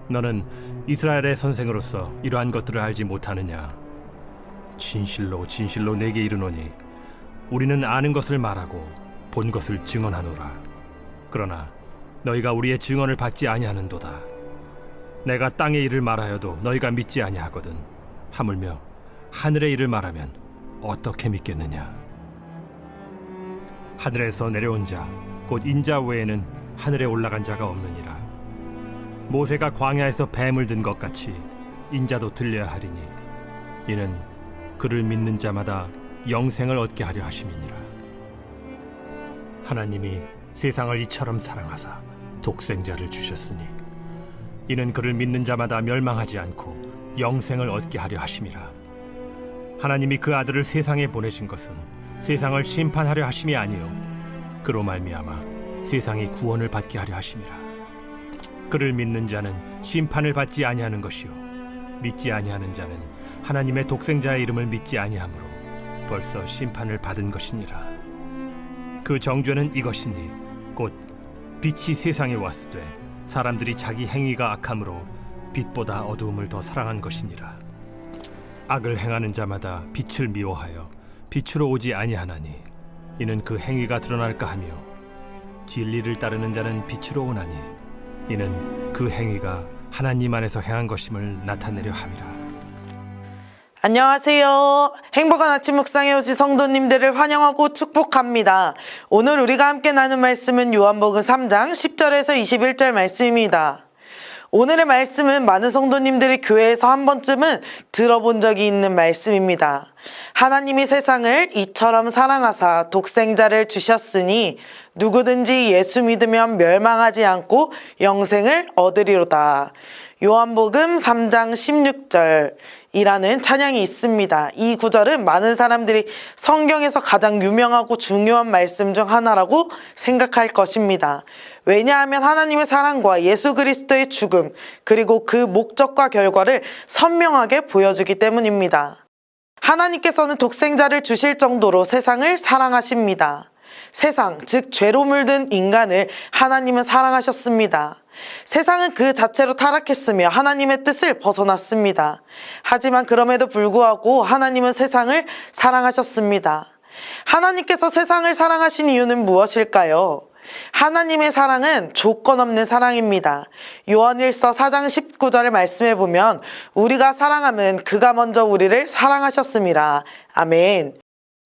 너는 이스라엘의 선생으로서 이러한 것들을 알지 못하느냐? 진실로 진실로 내게 이르노니 우리는 아는 것을 말하고 본 것을 증언하노라. 그러나 너희가 우리의 증언을 받지 아니하는도다. 내가 땅의 일을 말하여도 너희가 믿지 아니하거든. 하물며 하늘의 일을 말하면 어떻게 믿겠느냐? 하늘에서 내려온 자 곧 인자 외에는 하늘에 올라간 자가 없느니라. 모세가 광야에서 뱀을 든 것 같이 인자도 들려야 하리니 이는 그를 믿는 자마다 영생을 얻게 하려 하심이니라. 하나님이 세상을 이처럼 사랑하사 독생자를 주셨으니 이는 그를 믿는 자마다 멸망하지 않고 영생을 얻게 하려 하심이라. 하나님이 그 아들을 세상에 보내신 것은 세상을 심판하려 하심이 아니요 그로 말미암아 세상이 구원을 받게 하려 하심이라. 그를 믿는 자는 심판을 받지 아니하는 것이요 믿지 아니하는 자는 하나님의 독생자의 이름을 믿지 아니하므로 벌써 심판을 받은 것이니라. 그 정죄는 이것이니 곧 빛이 세상에 왔으되 사람들이 자기 행위가 악함으로 빛보다 어두움을 더 사랑한 것이니라. 악을 행하는 자마다 빛을 미워하여 빛으로 오지 아니하나니 이는 그 행위가 드러날까 하며 진리를 따르는 자는 빛으로 오나니 이는 그 행위가 하나님 안에서 행한 것임을 나타내려 함이라. 안녕하세요. 행복한 아침 묵상에 오신 성도님들을 환영하고 축복합니다. 오늘 우리가 함께 나눈 말씀은 요한복음 3장 10절에서 21절 말씀입니다. 오늘의 말씀은 많은 성도님들이 교회에서 한 번쯤은 들어본 적이 있는 말씀입니다. 하나님이 세상을 이처럼 사랑하사 독생자를 주셨으니 누구든지 예수 믿으면 멸망하지 않고 영생을 얻으리로다. 요한복음 3장 16절 이라는 찬양이 있습니다. 이 구절은 많은 사람들이 성경에서 가장 유명하고 중요한 말씀 중 하나라고 생각할 것입니다. 왜냐하면 하나님의 사랑과 예수 그리스도의 죽음 그리고 그 목적과 결과를 선명하게 보여주기 때문입니다. 하나님께서는 독생자를 주실 정도로 세상을 사랑하십니다. 세상, 즉 죄로 물든 인간을 하나님은 사랑하셨습니다. 세상은 그 자체로 타락했으며 하나님의 뜻을 벗어났습니다. 하지만 그럼에도 불구하고 하나님은 세상을 사랑하셨습니다. 하나님께서 세상을 사랑하신 이유는 무엇일까요? 하나님의 사랑은 조건 없는 사랑입니다. 요한일서 4장 19절을 말씀해 보면 우리가 사랑하면 그가 먼저 우리를 사랑하셨습니다. 아멘.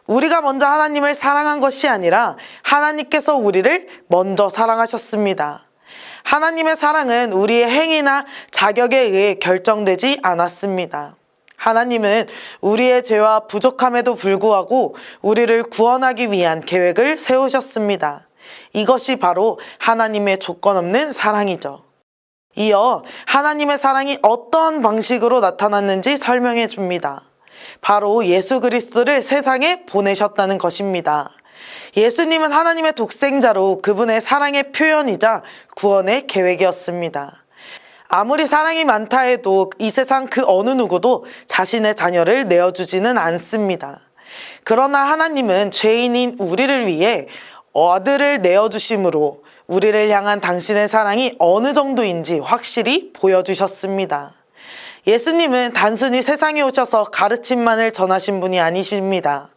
우리가 먼저 하나님을 사랑한 것이 아니라 하나님께서 우리를 먼저 사랑하셨습니다. 하나님의 사랑은 우리의 행위나 자격에 의해 결정되지 않았습니다. 하나님은 우리의 죄와 부족함에도 불구하고 우리를 구원하기 위한 계획을 세우셨습니다. 이것이 바로 하나님의 조건 없는 사랑이죠. 이어 하나님의 사랑이 어떠한 방식으로 나타났는지 설명해 줍니다. 바로 예수 그리스도를 세상에 보내셨다는 것입니다. 예수님은 하나님의 독생자로 그분의 사랑의 표현이자 구원의 계획이었습니다. 아무리 사랑이 많다 해도 이 세상 그 어느 누구도 자신의 자녀를 내어주지는 않습니다. 그러나 하나님은 죄인인 우리를 위해 아들을 내어주심으로 우리를 향한 당신의 사랑이 어느 정도인지 확실히 보여주셨습니다. 예수님은 단순히 세상에 오셔서 가르침만을 전하신 분이 아니십니다.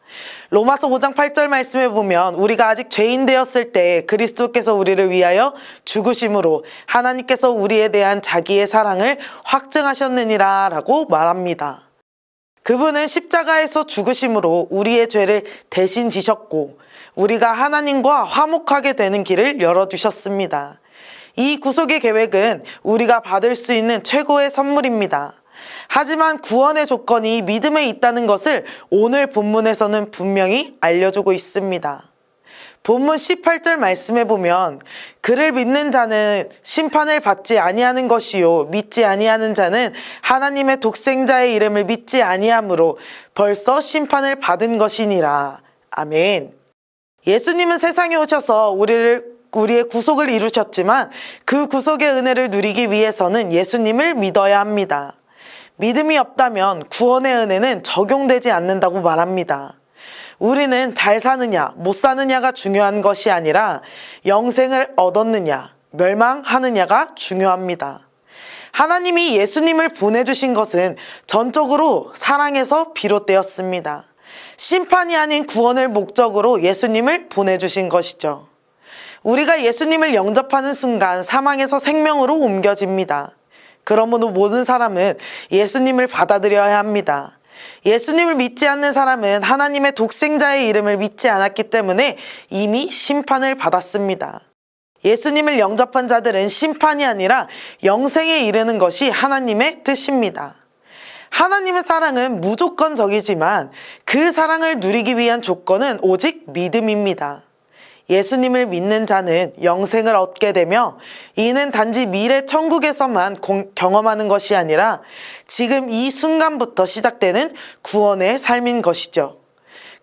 로마서 5장 8절 말씀에 보면 우리가 아직 죄인 되었을 때 그리스도께서 우리를 위하여 죽으심으로 하나님께서 우리에 대한 자기의 사랑을 확증하셨느니라 라고 말합니다. 그분은 십자가에서 죽으심으로 우리의 죄를 대신 지셨고 우리가 하나님과 화목하게 되는 길을 열어주셨습니다. 이 구속의 계획은 우리가 받을 수 있는 최고의 선물입니다. 하지만 구원의 조건이 믿음에 있다는 것을 오늘 본문에서는 분명히 알려주고 있습니다. 본문 18절 말씀에 보면 그를 믿는 자는 심판을 받지 아니하는 것이요 믿지 아니하는 자는 하나님의 독생자의 이름을 믿지 아니하므로 벌써 심판을 받은 것이니라. 아멘. 예수님은 세상에 오셔서 우리의 구속을 이루셨지만 그 구속의 은혜를 누리기 위해서는 예수님을 믿어야 합니다. 믿음이 없다면 구원의 은혜는 적용되지 않는다고 말합니다. 우리는 잘 사느냐 못 사느냐가 중요한 것이 아니라 영생을 얻었느냐 멸망하느냐가 중요합니다. 하나님이 예수님을 보내주신 것은 전적으로 사랑에서 비롯되었습니다. 심판이 아닌 구원을 목적으로 예수님을 보내주신 것이죠. 우리가 예수님을 영접하는 순간 사망에서 생명으로 옮겨집니다. 그러므로 모든 사람은 예수님을 받아들여야 합니다. 예수님을 믿지 않는 사람은 하나님의 독생자의 이름을 믿지 않았기 때문에 이미 심판을 받았습니다. 예수님을 영접한 자들은 심판이 아니라 영생에 이르는 것이 하나님의 뜻입니다. 하나님의 사랑은 무조건적이지만 그 사랑을 누리기 위한 조건은 오직 믿음입니다. 예수님을 믿는 자는 영생을 얻게 되며 이는 단지 미래 천국에서만 경험하는 것이 아니라 지금 이 순간부터 시작되는 구원의 삶인 것이죠.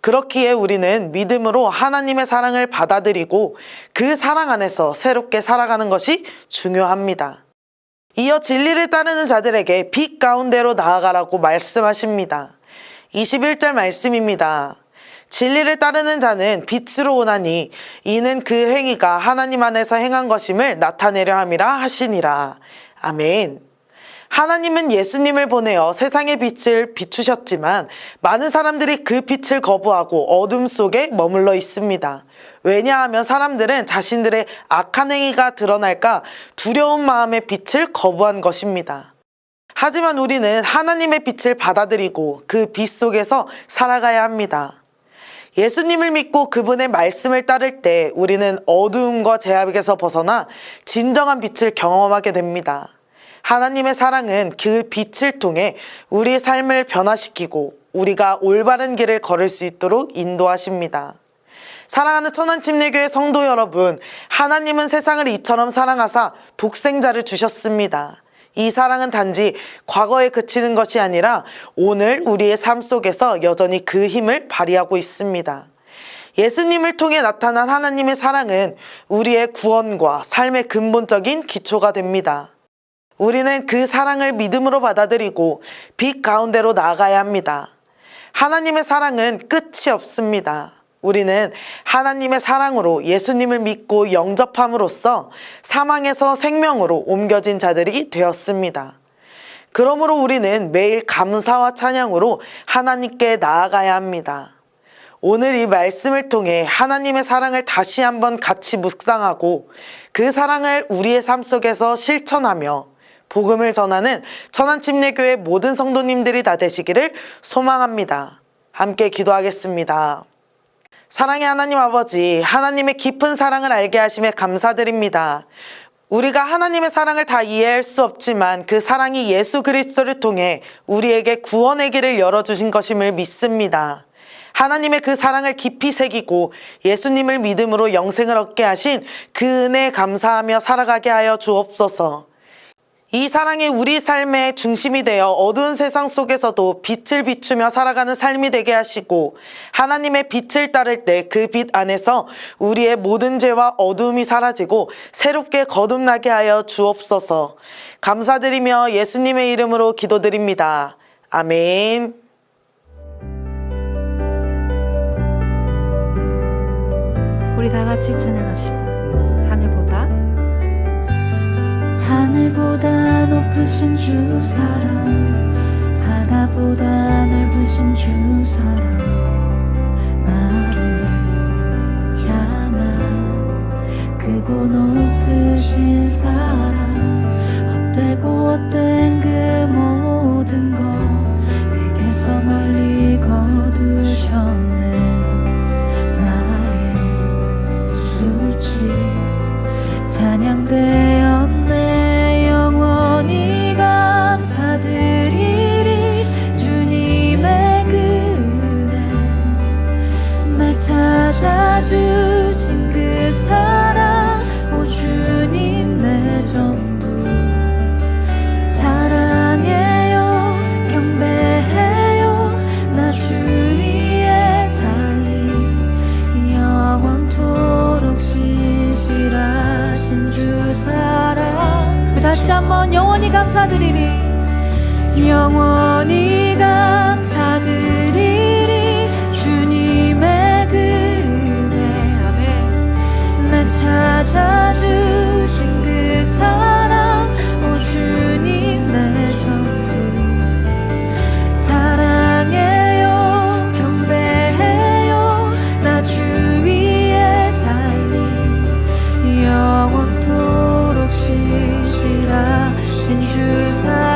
그렇기에 우리는 믿음으로 하나님의 사랑을 받아들이고 그 사랑 안에서 새롭게 살아가는 것이 중요합니다. 이어 진리를 따르는 자들에게 빛 가운데로 나아가라고 말씀하십니다. 21절 말씀입니다. 진리를 따르는 자는 빛으로 오나니 이는 그 행위가 하나님 안에서 행한 것임을 나타내려 함이라 하시니라. 아멘. 하나님은 예수님을 보내어 세상의 빛을 비추셨지만 많은 사람들이 그 빛을 거부하고 어둠 속에 머물러 있습니다. 왜냐하면 사람들은 자신들의 악한 행위가 드러날까 두려운 마음의 빛을 거부한 것입니다. 하지만 우리는 하나님의 빛을 받아들이고 그 빛 속에서 살아가야 합니다. 예수님을 믿고 그분의 말씀을 따를 때 우리는 어두움과 죄악에서 벗어나 진정한 빛을 경험하게 됩니다. 하나님의 사랑은 그 빛을 통해 우리의 삶을 변화시키고 우리가 올바른 길을 걸을 수 있도록 인도하십니다. 사랑하는 천안침례교회 성도 여러분, 하나님은 세상을 이처럼 사랑하사 독생자를 주셨습니다. 이 사랑은 단지 과거에 그치는 것이 아니라 오늘 우리의 삶 속에서 여전히 그 힘을 발휘하고 있습니다. 예수님을 통해 나타난 하나님의 사랑은 우리의 구원과 삶의 근본적인 기초가 됩니다. 우리는 그 사랑을 믿음으로 받아들이고 빛 가운데로 나아가야 합니다. 하나님의 사랑은 끝이 없습니다. 우리는 하나님의 사랑으로 예수님을 믿고 영접함으로써 사망에서 생명으로 옮겨진 자들이 되었습니다. 그러므로 우리는 매일 감사와 찬양으로 하나님께 나아가야 합니다. 오늘 이 말씀을 통해 하나님의 사랑을 다시 한번 같이 묵상하고 그 사랑을 우리의 삶 속에서 실천하며 복음을 전하는 천안침례교회 모든 성도님들이 다 되시기를 소망합니다. 함께 기도하겠습니다. 사랑의 하나님 아버지, 하나님의 깊은 사랑을 알게 하심에 감사드립니다. 우리가 하나님의 사랑을 다 이해할 수 없지만 그 사랑이 예수 그리스도를 통해 우리에게 구원의 길을 열어주신 것임을 믿습니다. 하나님의 그 사랑을 깊이 새기고 예수님을 믿음으로 영생을 얻게 하신 그 은혜에 감사하며 살아가게 하여 주옵소서. 이 사랑이 우리 삶의 중심이 되어 어두운 세상 속에서도 빛을 비추며 살아가는 삶이 되게 하시고 하나님의 빛을 따를 때 그 빛 안에서 우리의 모든 죄와 어두움이 사라지고 새롭게 거듭나게 하여 주옵소서. 감사드리며 예수님의 이름으로 기도드립니다. 아멘. 우리 다 같이 찬양합시다. 하늘보다 높으신 주 사랑, 바다보다 넓으신 주 사랑, 나를 향한 크고 높으신 사랑, 헛되고 헛된 그 모든 것 내게서 멀리 거두셨네. 나의 수치 찬양되었네. 영원히 감사드리리. 주님의 그 은혜, 날 찾아주신 그 사랑, 오 주님 내 전부. 사랑해요, 경배해요, 나 주 위에 살리. 영원토록 신실하신 주 사랑. 다시 한번 영원히 감사드리리. 영원히 감사드리리. 주님의 그 은혜, 아멘. 날 찾아주신 그 사랑, 오 주님 주 사랑